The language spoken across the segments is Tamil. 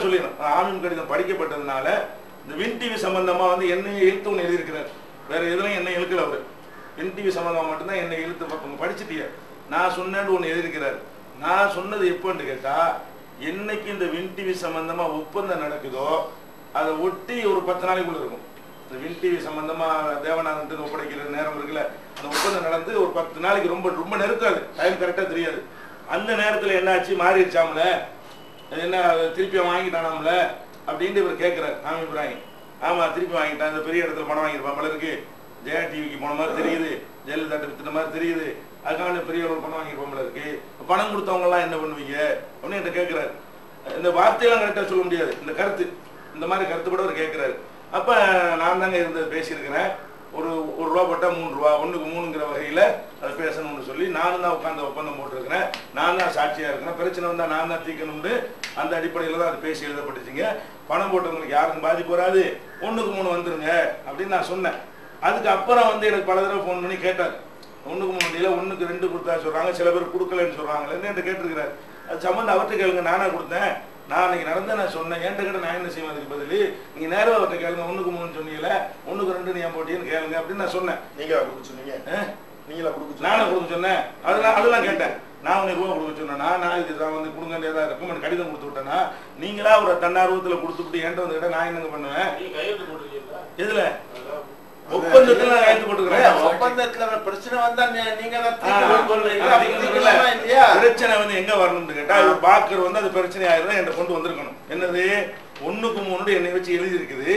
சொல்லிடுறேன். ஆமீன் கடிதம் படிக்கப்பட்டதுனால இந்த வின் டிவி சம்பந்தமா வந்து என்னை இழுத்து ஒன்று எழுதியிருக்கிறார். வேற எதுலையும் என்னை இழுக்கல அவர். வின் டிவி சம்பந்தமா மட்டும்தான் என்னை இழுத்து படிச்சுட்டிய நான் சொன்னேன்னு ஒன்று எழுதியிருக்கிறார். நான் சொன்னது எப்போன்னு கேட்டா, என்னைக்கு இந்த வின் டிவி சம்பந்தமா ஒப்பந்தம் நடக்குதோ அதை ஒட்டி ஒரு 10 நாளைக்குள்ள இருக்கும். இந்த வின் டிவி சம்பந்தமா தேவநாதன் ஒப்படைக்கிற நேரம் இருக்குல்ல, அந்த ஒப்பந்தம் நடந்து ஒரு 10 நாளைக்கு ரொம்ப ரொம்ப நெருக்காது, டைம் கரெக்டா தெரியாது. அந்த நேரத்தில் என்னாச்சு, மாறிடுச்சாமல, என்ன திருப்பி வாங்கிட்டானாமல அப்படின்ட்டு இவர் கேட்கிறார் ஆமி இப்ராஹிம். ஆமா திருப்பி வாங்கிட்டான், இந்த பெரிய இடத்துல பணம் வாங்கியிருப்பான் போல இருக்கு, ஜெயா டிவிக்கு போன மாதிரி தெரியுது, ஜெயலலிதா வித்துன மாதிரி தெரியுது, அதுக்காக பெரிய ஒரு பணம் வாங்கியிருப்பான் போல இருக்கு, பணம் கொடுத்தவங்க எல்லாம் என்ன பண்ணுவீங்க அப்படின்னு என்கிட்ட கேட்கிறாரு. இந்த வார்த்தையெல்லாம் கரெக்டா சொல்ல முடியாது, இந்த கருத்து இந்த மாதிரி கருத்து கூட அவர் கேட்கிறாரு. அப்ப நான் தாங்க இருந்து பேசியிருக்கிறேன். ஒரு ரூபா போட்டா 3 ரூபா, 1க்கு 3ங்கிற வகையில அதை பேசணும்னு சொல்லி நானும் தான் உட்காந்து ஒப்பந்தம் போட்டிருக்கிறேன். நான் தான் சாட்சியா இருக்கிறேன். பிரச்சனை வந்தா நான் தான் தீர்க்கணும்னு அந்த அடிப்படையில தான் அது பேசி எழுதப்பட்டுச்சுங்க. பணம் போட்டவங்களுக்கு யாருக்கும் பாதிப்பு வராது, 1க்கு 3 வந்துருங்க அப்படின்னு நான் சொன்னேன். அதுக்கு அப்புறம் வந்து எனக்கு பல தடவை ஃபோன் பண்ணி கேட்டார், 1க்கு 3 வண்டியில 1க்கு 2 கொடுத்தா சொல்றாங்க, சில பேர் கொடுக்கலன்னு சொல்றாங்களேன்னு என்கிட்ட கேட்டிருக்கிறாரு. அது சம்பந்தம் அவர்கிட்ட கேளுங்க, நானா கொடுத்தேன், நான் அன்னைக்கு நடந்த நான் சொன்னேன், என்கிட்ட கிட்ட நான் என்ன செய்வேன், அதுக்கு பதில் நீங்க நேரம் அவர்கிட்ட கேளுங்க, 1க்கு 3 சொன்னீங்கல்ல, 1க்கு 2 நீ ஏன் போட்டின்னு கேளுங்க அப்படின்னு நான் சொன்னேன். நீங்களா கொடுக்க சொன்னீங்க? நீங்களா கொடுக்க? நானும் கொடுக்க சொன்னேன். அதெல்லாம் கேட்டேன். நான் உனக்கு ரூபா கொடுக்க சொன்னேன்னா, நான் இது வந்து கொடுங்க ஏதாவது ரெக்கமெண்ட் கடிதம் கொடுத்து விட்டேன்னா, நீங்களா ஒரு தன்னார்வத்தில் கொடுத்துட்டு என்கிட்ட வந்து கேட்டால் நான் என்னங்க பண்ணுவேன்? எதுல ஒப்பந்தத்துல நான் கையெழுத்து போட்டுக்கிறேன். ஒப்பந்தத்துல பிரச்சனை வந்தா நீங்க பிரச்சனை வந்து எங்க வரணும்னு கேட்டா, பாக்கர் வந்து அது பிரச்சனை ஆயிருந்தா என்கிட்ட கொண்டு வந்திருக்கணும். என்னது 1க்கு 3 என்னை வச்சு எழுதி இருக்குது,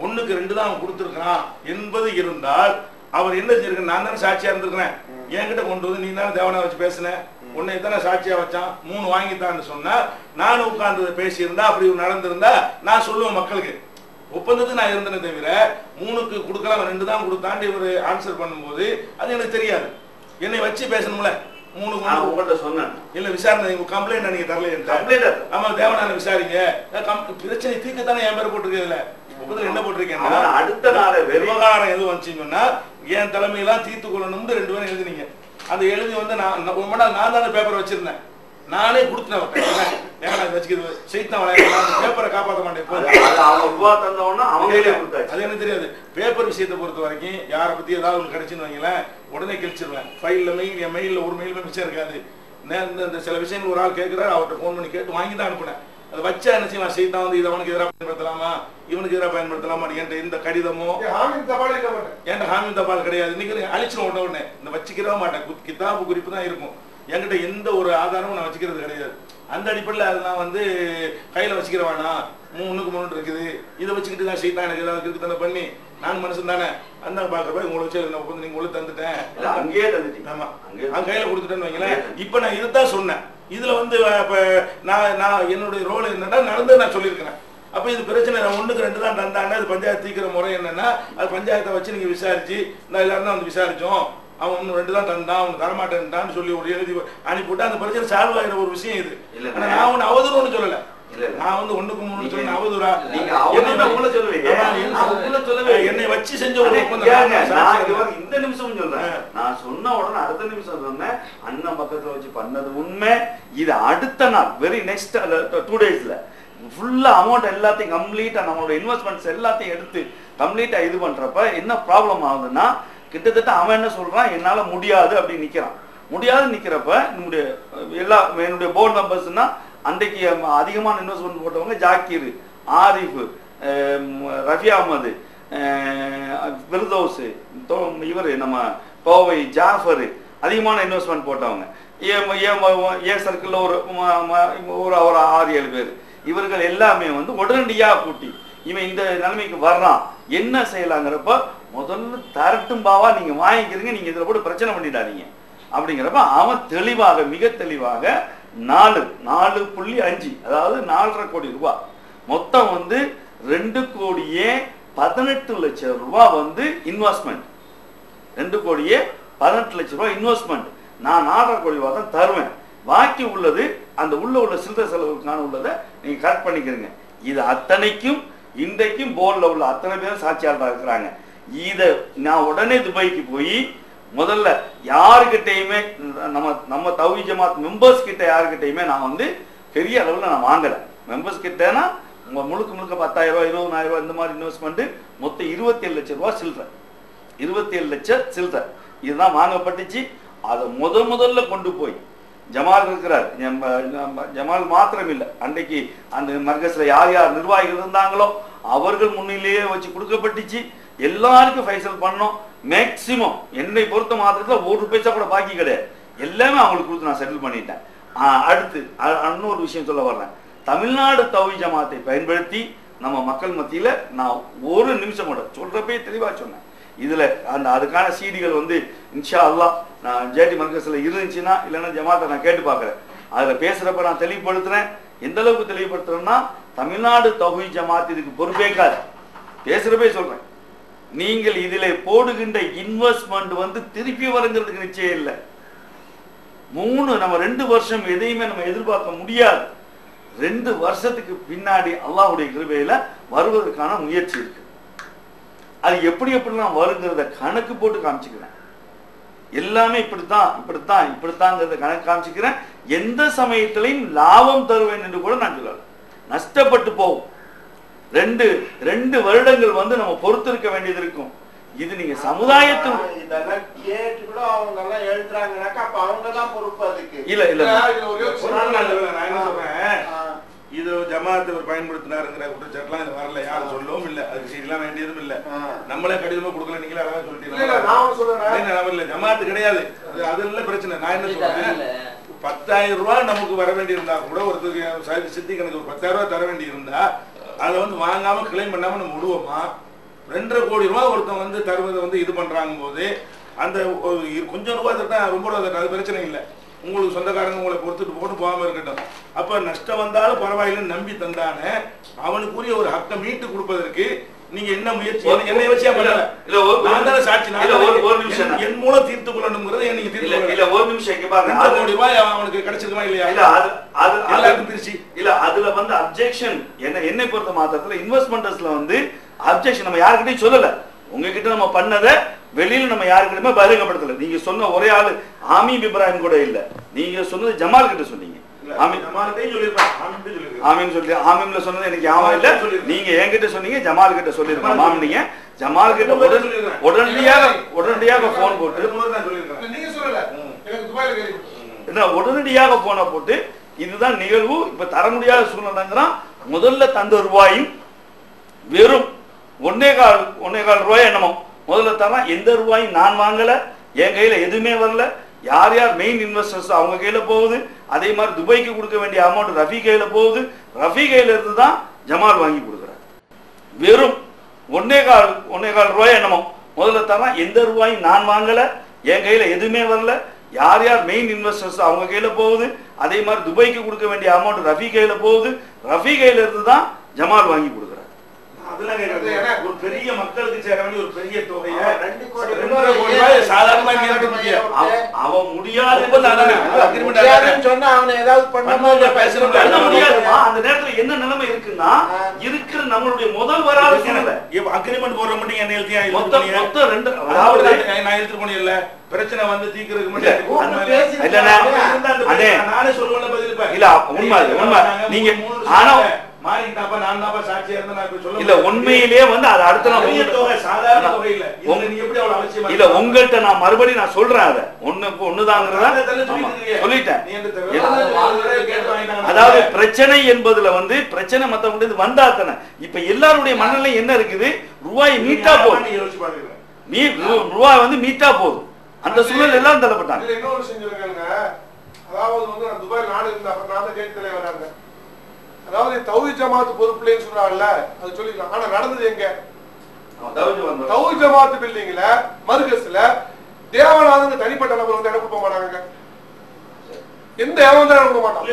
1க்கு 2 தான் அவன் கொடுத்துருக்கான் என்பது இருந்தால் அவர் என்ன செஞ்சிருக்க, நான் தானே சாட்சியா இருந்திருக்கிறேன். என்கிட்ட கொண்டு வந்து நீ தானே தேவனா வச்சு பேசின, உன்னை தானே சாட்சியா வச்சான், 3 வாங்கித்தான்னு சொன்னா நானும் உட்கார்ந்து பேசியிருந்தா அப்படி நடந்திருந்தா நான் சொல்லுவேன் மக்களுக்கு. ஒப்பந்தத்துக்கு நான் இருந்தேனே தவிர 3க்கு கொடுக்கலாம் 2 தான் கொடுத்தாண்டு இவர் ஆன்சர் பண்ணும்போது அது எனக்கு தெரியாது. என்னை வச்சு பேசணும்ல, 3க்கு சொன்னேன் இல்ல விசாரணை கம்ப்ளைண்ட் நீங்க தரல. ஆமா தேவனான விசாரிங்க, பிரச்சனை தீர்க்கத்தானே என் பேர் போட்டிருக்கேன். ஒப்பந்தத்தில் என்ன போட்டிருக்கேன்னா, அடுத்த நாள் விவகாரம் எதுவும் வந்துச்சுன்னா என் தலைமையெல்லாம் தீர்த்து கொள்ளணும்னு 2 பேரும் எழுதினீங்க. அந்த எழுதி வந்து நான் தானே பேப்பர் வச்சிருந்தேன், நானே கொடுத்துட்டேன். பேப்பரை காப்பாற்ற மாட்டேன். அது எனக்கு தெரியாது. பேப்பர் விஷயத்தை பொறுத்த வரைக்கும் யாரை பத்தி ஏதாவது கிடைச்சுன்னு வைங்களேன், உடனே கிழிச்சிருவேன். ஃபைல்ல மெயில், என் மெயிலில் ஒரு மெயில் மிச்சம் இருக்காது. இந்த சில விஷயங்கள் ஒரு ஆள் கேட்கிறாரு, அவர்கிட்ட ஃபோன் பண்ணி கேட்டு வாங்கி தான் அனுப்புனேன். அதை வச்சா என்ன செய்வான், செய்தான் வந்து இதை அவனுக்கு எதிராக பயன்படுத்தலாமா, இவனுக்கு எதிராக பயன்படுத்தலாமா, என்கிட்ட இந்த கடிதமோ என்கிட்ட ஹாமீம் தபால் கிடையாது. இன்னைக்கு அழிச்சிடும் உடனே இந்த வச்சுக்கிறவே மாட்டேன். கிதாபு குறிப்பு தான் இருக்கும். என்கிட்ட எந்த ஒரு ஆதாரமும் நான் வச்சுக்கிறது கிடையாது. அந்த அடிப்படையில் அதெல்லாம் வந்து கையில் வச்சுக்கிறவானா, 3க்கு 3 இருக்குது, இதை வச்சுக்கிட்டு தான் செய்தான் எனக்கு ஏதாவது இருக்கு தானே பண்ணி, நான் மனுஷன் தானே அந்த பார்க்குறப்ப உங்களை வச்சு உட்காந்து நீங்க உள்ள தந்துட்டேன். ஆமா அங்க கையில கொடுத்துட்டேன்னு வைங்களேன். இப்ப நான் இதுதான் சொன்னேன். இதுல வந்து இப்ப நான் என்னுடைய ரோல் என்னன்னா நடந்து நான் சொல்லியிருக்கிறேன். அப்ப இது பிரச்சனை 1க்கு 2 தான் தந்தாங்க. அது பஞ்சாயத்து தீர்க்கிற முறை என்னன்னா, அது பஞ்சாயத்தை வச்சு நீங்க விசாரிச்சு, நான் எல்லாரும் தான் வந்து விசாரிச்சோம், அவன் 2 தான் தந்தான், அவன் தரமாட்டேன்டான்னு சொல்லி ஒரு எழுதி அனுப்பிவிட்டு அந்த பிரச்சனை சால்வ் ஆகிற ஒரு விஷயம் இது. நான் ஒண்ணு அவதூறுன்னு சொல்லல, நான் வந்து 1க்கு 3 சொல்லி அவதூறா என்னை வச்சு செஞ்ச ஒரு இந்த நிமிஷம் சொல்றேன். நான் சொன்ன உடனே அடுத்த நிமிஷம் சொன்னேன், அண்ணன் பக்கத்துல வச்சு பண்ணது உண்மை. இது அடுத்த நாள் வெரி நெக்ஸ்ட் 2 டேஸ்ல ஃபுல்லா அமௌண்ட் எல்லாத்தையும் கம்ப்ளீட்டா நம்மளோட இன்வெஸ்ட்மெண்ட்ஸ் எல்லாத்தையும் எடுத்து கம்ப்ளீட்டா இது பண்றப்ப என்ன ப்ராப்ளம் ஆகுதுன்னா, கிட்டத்தட்ட அவன் என்ன சொல்றான், என்னால முடியாது அப்படின்னு நிக்கிறான். முடியாது நிக்கிறப்ப என்னுடைய போர்டு மெம்பர்ஸ்னா அன்றைக்கு அதிகமான இன்வெஸ்ட்மெண்ட் போட்டவங்க ஜாக்கீர், ஆரிஃப், ரஃபி அஹமது, விருதோஸ், இவர் நம்ம கோவை ஜாஃபர், அதிகமான இன்வெஸ்ட்மெண்ட் போட்டவங்க. ஏன் சர்க்கிளில் ஒரு 6-7 பேர். இவர்கள் எல்லாமே வந்து உடனடியாக கூட்டி இவன் இந்த நிலைமைக்கு வர்றான், என்ன செய்யலாங்கிறப்ப முதல்ல தரட்டும் பாவா, நீங்க வாங்கிக்கிறீங்க, நீங்க இதுல கூட பிரச்சனை பண்ணிடாதீங்க அப்படிங்கிறப்ப அவன் தெளிவாக மிக தெளிவாக 4.5 அதாவது 4.5 கோடி ரூபாய் மொத்தம் வந்து 2,18 லட்சம் ரூபாய் வந்து இன்வெஸ்ட்மெண்ட். 2,18 லட்சம் ரூபாய் இன்வெஸ்ட்மெண்ட். நான் 4.5 கோடி ரூபாய் தான் தருவேன். பாக்கி உள்ளது அந்த உள்ள சில்லறை செலவுக்கான உள்ளதை நீங்க கரெக்ட் பண்ணிக்கிறீங்க. இது அத்தனைக்கும் இன்றைக்கும் போர்டில் உள்ள அத்தனை பேரும் சாட்சியாளராக இருக்கிறாங்க. இதை நான் உடனே துபாய்க்கு போய் முதல்ல யாருக்கிட்டையுமே நம்ம தௌஹீத் ஜமாத் மெம்பர்ஸ் கிட்ட யாருக்கிட்டையுமே நான் வந்து பெரிய அளவில் நான் வாங்கலை. மெம்பர்ஸ் கிட்டனா முழுக்க முழுக்க 10,000 ரூபாய் 20,000 ரூபாய் இந்த மாதிரி இன்வெஸ்ட்மெண்ட் மொத்தம் 27 லட்சம் ரூபாய் சில்லற, 27 லட்சம் சில்லற இதுதான் வாங்கப்பட்டுச்சு. அதை முதல்ல கொண்டு போய் ஜமால் இருக்கிறார், ஜமால் மாத்திரம் இல்லை, அன்றைக்கு அந்த மர்கஸ்ல யார் யார் நிர்வாகிகள் இருந்தாங்களோ அவர்கள் முன்னிலேயே வச்சு கொடுக்கப்பட்டுச்சு. எல்லாருக்கும் ஃபைசல் பண்ணோம். மேக்சிமம் என்னை பொறுத்த மாத்திரத்தில் 1 பைசா கூட பாக்கி கிடையாது, எல்லாமே அவங்களுக்கு கொடுத்து நான் செட்டில் பண்ணிட்டேன். அடுத்து இன்னொரு விஷயம் சொல்ல வர்றேன். தமிழ்நாடு தௌஹீத் ஜமாத்தை பயன்படுத்தி நம்ம மக்கள் மத்தியில நான் ஒரு நிமிஷம் கூட சொல்றப்பே தெளிவா சொன்னேன். இதுல அதுக்கான சீடிகள் வந்து இன்ஷா அல்லாஹ் நான் ஜேடி மர்கஸ்ல இருந்துச்சுன்னா இல்லைன்னா ஜமாத்தை நான் கேட்டு பார்க்குறேன். அதுல பேசுறப்ப நான் தெளிவுபடுத்துறேன். எந்த அளவுக்கு தெளிவுபடுத்துறேன்னா, தமிழ்நாடு தௌஹீத் ஜமாத் இதுக்கு பொறுப்பேற்காது. பேசுறப்பே சொல்றேன், நீங்கள் இதில் போடுகின்ற இன்வெஸ்ட்மெண்ட் வந்து திருப்பி வருங்கிறதுக்கு நிச்சயம் இல்லை. நம்ம 2 வருஷம் எதையுமே நம்ம எதிர்பார்க்க முடியாது. 2 வருஷத்துக்கு பின்னாடி அல்லாஹ்வுடைய கிருபையில வருவதற்கான முயற்சி இருக்கு. அது எப்படிலாம் வருங்கிறத கணக்கு போட்டு காமிச்சுக்கிறேன். எல்லாமே இப்படித்தாங்கிறத கணக்கு காமிச்சுக்கிறேன். எந்த சமயத்திலையும் லாபம் தருவேன் என்று கூட நான் சொல்லல. நஷ்டப்பட்டு போவோம். 2 வருடங்கள் வந்து நம்ம பொறுத்திருக்க வேண்டியது இருக்கும். இது நீங்க சமுதாயத்தில் இதெல்லாம் கேட்டு கூட அவங்க எல்லாம் எழுதுறாங்கனாக்கா அப்ப அவங்க தான் பொறுப்பு. அதுக்கு இல்ல நான் என்ன சொல்றேன், இது ஜமாத்தை அவர் பயன்படுத்தினாருங்கிற குற்றச்சாட்டுலாம் இது வரல, யாரும் சொல்லவும் இல்லை, அதுக்கு செய்யலாம் வேண்டியதும் இல்லை. நம்மளே கடிதமா கொடுக்கல, நீங்களே அழகா சொல்லிட்டீங்க. ஜமாத்து கிடையாது, அது இல்ல பிரச்சனை. நான் என்ன சொல்றேன், 10,000 ரூபாய் நமக்கு வர வேண்டி இருந்தா கூட ஒருத்தருக்கு சித்தி கணக்கு 10,000 ரூபாய் தர வேண்டி இருந்தா அதை வந்து வாங்காம கிளைம் பண்ணாம நம்ம விடுவோமா? 2.5 கோடி ரூபாய் ஒருத்தன் வந்து தருவதை வந்து இது பண்றாங்க போது அந்த கொஞ்சம் ரூபாய் தட்டா ரொம்ப ரூபாய் தட்டா அது பிரச்சனை இல்லை. உங்களுக்கு சொந்தக்காரங்க உங்களை பொறுத்துட்டு போட்டு போகாம இருக்கட்டும். அப்ப நஷ்டம் வந்தாலும் பரவாயில்லைன்னு நம்பி தந்தானே அவனுக்குரிய ஒரு ஹக்கை மீட்டு கொடுப்பதற்கு நீங்க என்ன முயற்சி என்னை வச்சியா பண்ணல? நான் தானே சாட்சி. ஒரு நிமிஷம் என் மூலம் தீர்த்து கொள்ளணுங்கிறத நீங்க தீர்த்து இல்ல. ஒரு நிமிஷம் இங்க பாருங்க, 2 கோடி ரூபாய் அவனுக்கு கிடைச்சிருக்குமா இல்லையா? இல்ல அது எல்லாருக்கும் பிரிச்சு இல்ல. அதுல வந்து அப்ஜெக்ஷன் என்னை பொறுத்த மாத்திரத்துல இன்வெஸ்ட்மெண்டர்ஸ்ல வந்து அப்ஜெக்ஷன் நம்ம யாருக்கிட்டையும் சொல்லல. உங்ககிட்ட நம்ம பண்ணதை வெளியில நம்ம யாருக்கிட்டயுமே பகிரங்கப்படுத்தல. நீங்க சொன்ன ஒரே ஆளு ஆமீன் இப்ராஹிம் கூட இல்ல, நீங்க சொன்னது ஜமால் கிட்ட சொன்னீங்க. ஆமீன்ல சொன்னது எனக்கு ஞாபகம் இல்ல. நீங்க என்கிட்ட சொன்னீங்க, ஜமால் கிட்ட சொல்லிருக்கோம். ஆமீனிங்க ஜமால் கிட்ட உடனடியாக போன் போட்டு உடனடியாக போன போட்டு இதுதான் நிகழ்வு, இப்ப தர முடியாத சூழ்நிலைங்கிறான். முதல்ல தந்த ரூபாயும் வெறும் 1.25 ரூபாய் என்னமோ முதல்ல தரலாம். எந்த ரூபாயும் நான் வாங்கல, என் கையில எதுவுமே வரல. யார் யார் மெயின் இன்வெஸ்டர்ஸ் அவங்க கையில போகுது. அதே மாதிரி துபாய்க்கு கொடுக்க வேண்டிய அமௌண்ட் ரஃபி கையில போகுது. ரஃபி கையில இருந்து தான் ஜமால் வாங்கி கொடுக்குறாரு. வெறும் 1.25 ரூபாய் என்னமோ முதல்ல தரலாம். எந்த ரூபாயும் நான் வாங்கல, என் கையில எதுவுமே வரல. யார் யார் மெயின் இன்வெஸ்டர்ஸ் அவங்க கையில போகுது. அதே மாதிரி துபாய்க்கு கொடுக்க வேண்டிய அமௌண்ட் ரஃபி கையில போகுது. ரஃபி கையில இருந்து தான் ஜமால் வாங்கி கொடுக்குறாரு. ஒரு பெரிய மக்களுக்கு சேர வேண்டிய ஒரு பெரிய தொகையை 2 கோடி ரூபாய் சாதாரணமா அவன் முடியாது சொன்னா அவனை ஏதாவது பண்ண முடியாதுமா. அந்த நேரத்துல என்ன நிலைமை இருக்குன்னா, இருக்கிற நம்மளுடைய முதல் வராத அக்ரிமெண்ட் போடுற மட்டும் என்ன எழுதியா மொத்தம் 2 நான் எழுத்து போனேன் இல்ல பிரச்சனை வந்து தீர்க்கிறதுக்கு மட்டும் நானே சொல்லுவேன் பதில் இல்ல. உண்மை நீங்க ஆனா இல்ல உண்மையிலேயே வந்து அது அடுத்த இல்ல உங்கள்கிட்ட நான் மறுபடியும் நான் சொல்றேன். அதை ஒண்ணுதாங்கிறத சொல்லிட்டேன். அதாவது பிரச்சனை என்பதுல வந்து பிரச்சனை மத்தவங்க வந்தா தானே. இப்ப எல்லாருடைய மனநிலை என்ன இருக்குது, ரூபாய் மீட்டா போதும், ரூபாய் வந்து மீட்டா போதும். அந்த சூழல் எல்லாரும் தள்ளப்பட்டாங்க. இன்னொரு செஞ்சிருக்காங்க. அதாவது வந்து துபாய் நாடு இருந்த அப்புறம் கேட்டு தலைவராங்க. அதாவது தௌஹீத் ஜமாத் பொறுப்புலேன்னு சொல்றாங்கல்ல, அது சொல்லிக்கலாம். ஆனா நடந்தது எங்க? தௌஹீத் ஜமாத் பில்டிங்ல மர்கஸ்ல தேவநாதன் தனிப்பட்ட நபர் வந்து இடம் கொடுக்க மாட்டாங்க. எந்த ஏவன் தான் கொடுக்க மாட்டான்.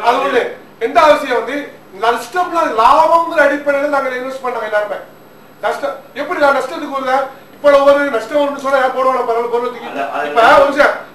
அது ஒண்ணு. எந்த அவசியம் வந்து நஷ்டம்ல லாபம்ங்கிற அடிப்படையில் நாங்க இன்வெஸ்ட் பண்ணாங்க எல்லாருமே. நஷ்டம் எப்படி நஷ்டத்துக்கு வருது? இப்ப ஒரு நஷ்டம் வரும்னு சொன்னா போடுவாங்க பரவாயில்ல பொருளுக்கு.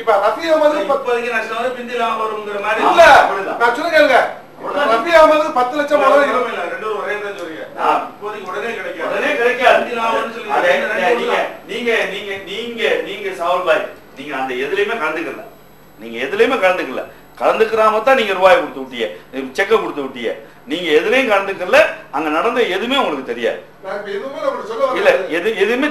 இப்ப ரஃபி அஹமது இல்ல நான் சொல்ல கேளுங்க. ரஃபி அஹமது 10 லட்சம் நீங்க சவுல் பாய் நீங்க அந்த எதுலயுமே கலந்துக்கல. நீங்க எதுலயுமே கலந்துக்கல. கலந்துக்கிறாம தான் நீங்க ரூபாய் கொடுத்து விட்டீங்க, செக்கை கொடுத்து விட்டீங்க. நீங்க எதுலையும் கலந்துக்கல, அங்க நடந்த எதுவுமே உங்களுக்கு தெரியாது. இல்ல எதுவுமே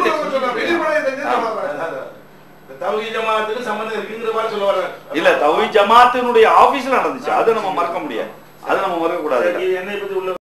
தௌஹீத் ஜமாத்துக்கு சம்பந்தம் இருக்குங்கிற மாதிரி சொல்ல வர்றேன். இல்ல தௌஹீத் ஜமாத்தினுடைய ஆபீஸ்ல நடந்துச்சு, அதை நம்ம மறக்க முடியாது, அதை நம்ம மறக்க கூடாது. என்னை பத்தி உள்ள